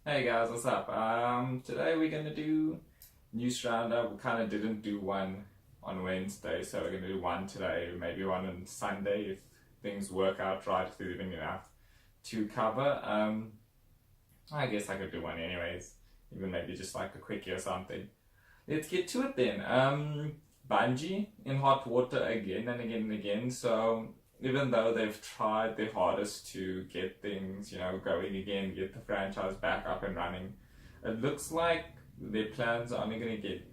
Hey guys, what's up? Today we're gonna do news roundup. We kind of didn't do one on Wednesday, so we're gonna do one today, maybe one on Sunday if things work out right, if there's even enough to cover. I guess I could do one anyways, even maybe just like a quickie or something. Let's get to it then. Bungie in hot water again and again and again. So even though they've tried their hardest to get things, going again, get the franchise back up and running, it looks like their plans are only going to get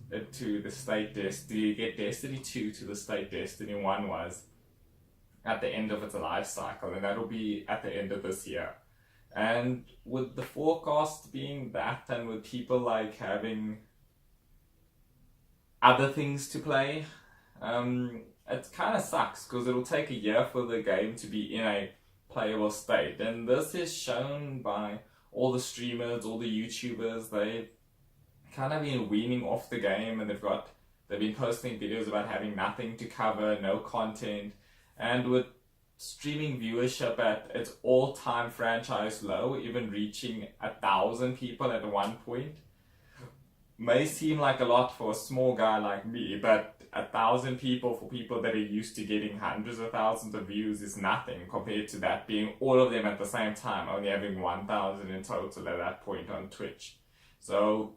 it to the state Destiny, get Destiny 2 to the state Destiny 1 was at the end of its life cycle, and that'll be at the end of this year. And with the forecast being that, and with people like having other things to play, it kind of sucks because it'll take a year for the game to be in a playable state. And this is shown by all the streamers, all the YouTubers. They've kind of been weaning off the game, and they've been posting videos about having nothing to cover, no content, and with streaming viewership at its all-time franchise low, even reaching 1,000 people at one point. May seem like a lot for a small guy like me, but 1,000 people for people that are used to getting hundreds of thousands of views is nothing compared to that being all of them at the same time, only having 1,000 in total at that point on Twitch. So,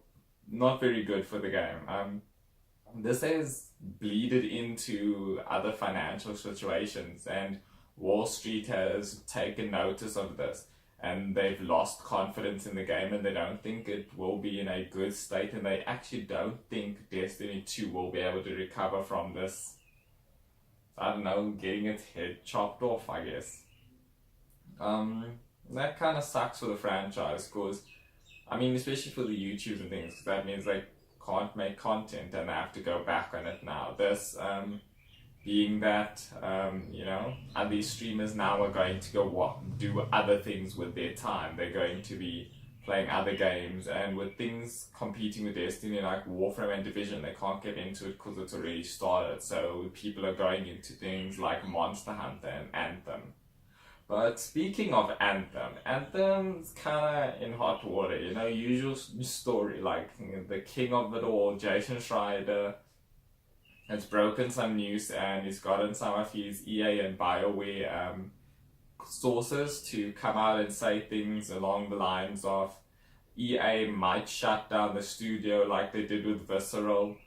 not very good for the game. This has bleeded into other financial situations, and Wall Street has taken notice of this, and they've lost confidence in the game, and they don't think it will be in a good state, and they actually don't think Destiny 2 will be able to recover from this, I don't know, getting its head chopped off, I guess. That kind of sucks for the franchise, because, especially for the YouTubers and things, 'cause that means they can't make content and they have to go back on it now. This, being that, these streamers now are going to go do other things with their time. They're going to be playing other games, and with things competing with Destiny like Warframe and Division, they can't get into it because it's already started. So people are going into things like Monster Hunter and Anthem. But speaking of Anthem's kind of in hot water, usual story, like the king of it all, Jason Schreier, has broken some news, and he's gotten some of his EA and BioWare sources to come out and say things along the lines of EA might shut down the studio like they did with Visceral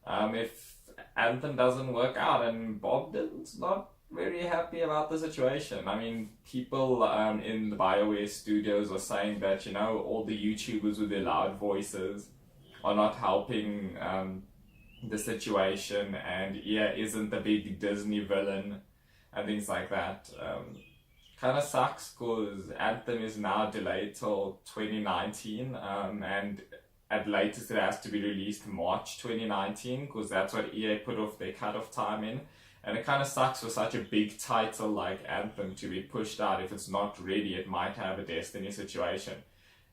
if Anthem doesn't work out, and Bob Dylan's not very happy about the situation. People in the BioWare studios are saying that, all the YouTubers with their loud voices are not helping the situation, and isn't the big Disney villain and things like that. Kind of sucks because Anthem is now delayed till 2019, and at latest it has to be released March 2019 because that's what EA put off their cutoff time in. And it kind of sucks for such a big title like Anthem to be pushed out. If it's not ready, it might have a Destiny situation.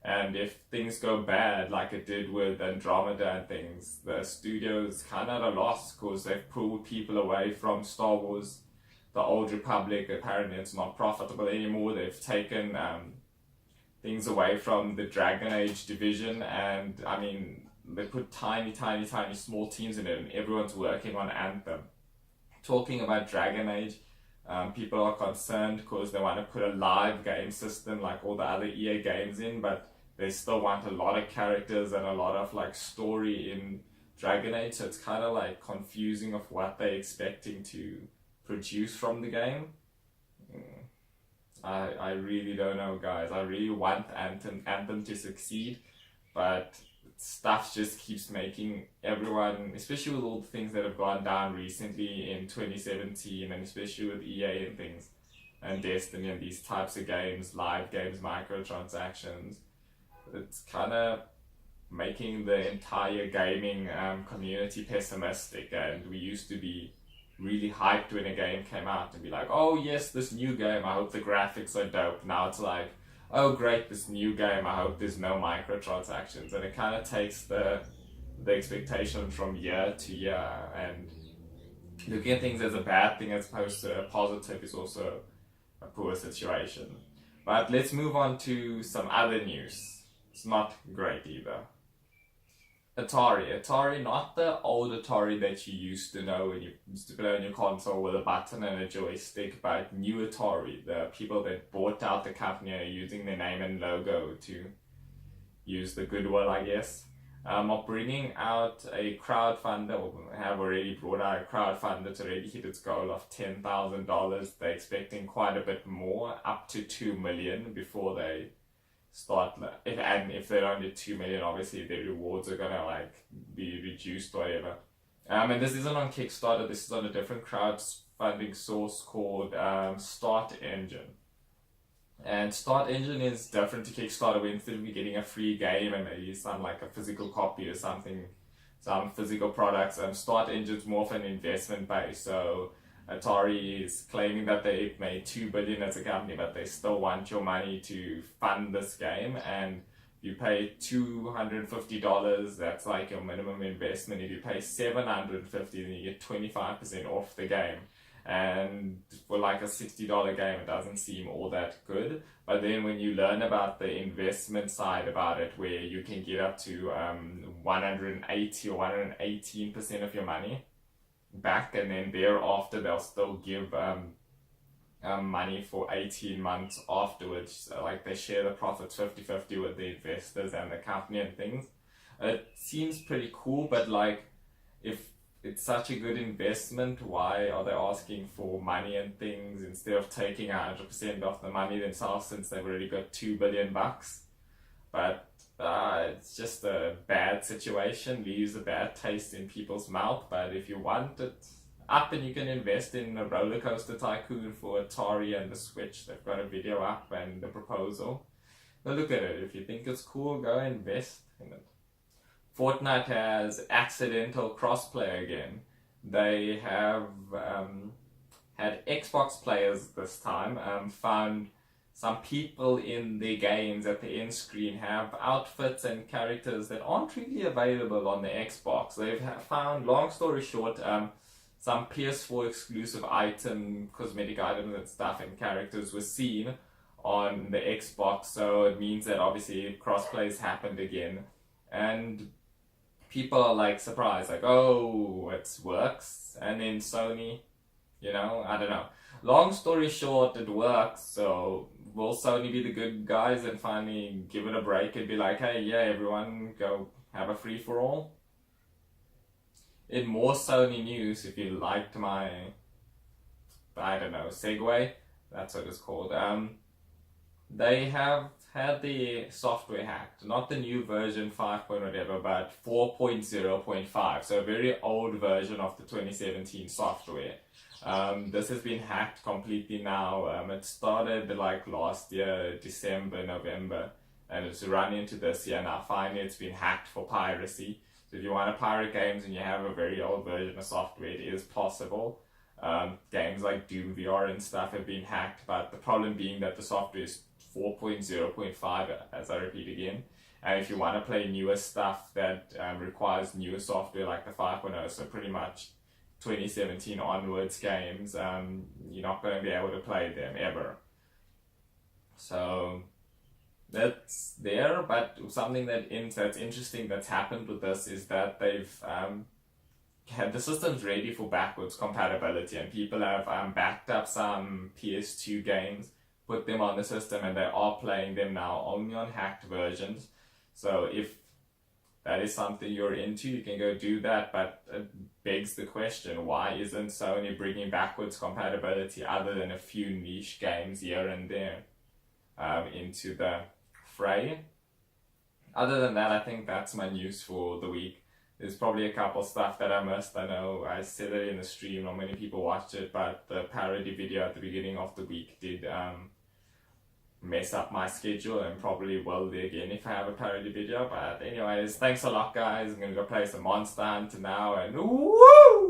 And if things go bad, like it did with Andromeda and things, the studio's kind of at a loss because they've pulled people away from Star Wars, the Old Republic. Apparently it's not profitable anymore. They've taken things away from the Dragon Age division, and they put tiny small teams in it, and everyone's working on Anthem. Talking about Dragon Age, people are concerned because they want to put a live game system like all the other EA games in, but they still want a lot of characters and a lot of story in Dragon Age, so it's kind of confusing of what they're expecting to produce from the game. I really don't know, guys. I really want Anthem to succeed, but stuff just keeps making everyone, especially with all the things that have gone down recently in 2017, and especially with EA and things, and Destiny and these types of games, live games, microtransactions, it's kind of making the entire gaming community pessimistic. And we used to be really hyped when a game came out and be like, oh yes, this new game, I hope the graphics are dope. Now it's like, oh great, this new game, I hope there's no microtransactions. And it kind of takes the expectation from year to year, and looking at things as a bad thing as opposed to a positive is also a poor situation. But let's move on to some other news. It's not great either. Atari, not the old Atari that you used to know when you used to play on your console with a button and a joystick, but new Atari, the people that bought out the company are using their name and logo to use the goodwill, I guess. Are bringing out a crowdfunder, or have already brought out a crowdfunder. It's already hit its goal of $10,000. They're expecting quite a bit more, up to $2 million before they start. If they're only $2 million, obviously their rewards are gonna like be reduced or whatever. And this isn't on Kickstarter. This is on a different crowdfunding source called Start Engine. And Start Engine is different to Kickstarter, where instead of you getting a free game and maybe some like a physical copy or something, some physical products, Start Engine's more of an investment base. So Atari is claiming that they've made $2 billion as a company, but they still want your money to fund this game. And you pay $250, that's like your minimum investment. If you pay $750, then you get 25% off the game. And for like a $60 game, it doesn't seem all that good. But then when you learn about the investment side about it, where you can get up to 180 or 118% of your money back, and then thereafter they'll still give money for 18 months afterwards. So, like, they share the profits 50-50 with the investors and the company and things. It seems pretty cool, but like, if it's such a good investment, why are they asking for money and things instead of taking 100% of the money themselves, since they've already got $2 billion? But it's just a bad situation, leaves a bad taste in people's mouth. But if you want it up and you can invest in a roller coaster tycoon for Atari and the Switch, they've got a video up and the proposal. Go look at it. If you think it's cool, go invest in it. Fortnite has accidental crossplay again. They have had Xbox players this time found some people in their games at the end screen have outfits and characters that aren't really available on the Xbox. They've found, long story short, some PS4 exclusive cosmetic items and stuff and characters were seen on the Xbox, so it means that obviously crossplay's happened again. And people are like surprised, like, oh, it works. And then Sony, I don't know. Long story short, it works. So will Sony be the good guys and finally give it a break and be like, hey, yeah, everyone go have a free-for-all? In more Sony news, if you liked my, segue, that's what it's called. They have had the software hacked, not the new version 5 point whatever, but 4.0.5, so a very old version of the 2017 software. This has been hacked completely now. It started like last year, December, November, and it's run into this year now. Finally, it's been hacked for piracy. So if you want to pirate games and you have a very old version of software, it is possible. Games like Doom VR and stuff have been hacked, but the problem being that the software is 4.0.5, as I repeat again. And if you want to play newer stuff that requires newer software like the 5.0, so pretty much 2017 onwards games, you're not going to be able to play them ever. So that's there, but something that's interesting that's happened with this is that they've had the systems ready for backwards compatibility, and people have backed up some PS2 games, put them on the system, and they are playing them now only on hacked versions. So if that is something you're into, you can go do that, but it begs the question, why isn't Sony bringing backwards compatibility other than a few niche games here and there into the fray? Other than that, I think that's my news for the week. There's probably a couple stuff that I missed. I know I said it in the stream, not many people watched it, but the parody video at the beginning of the week did mess up my schedule, and probably will do again if I have a parody video. But anyways, thanks a lot, guys. I'm gonna go play some Monster Hunter now, and woo!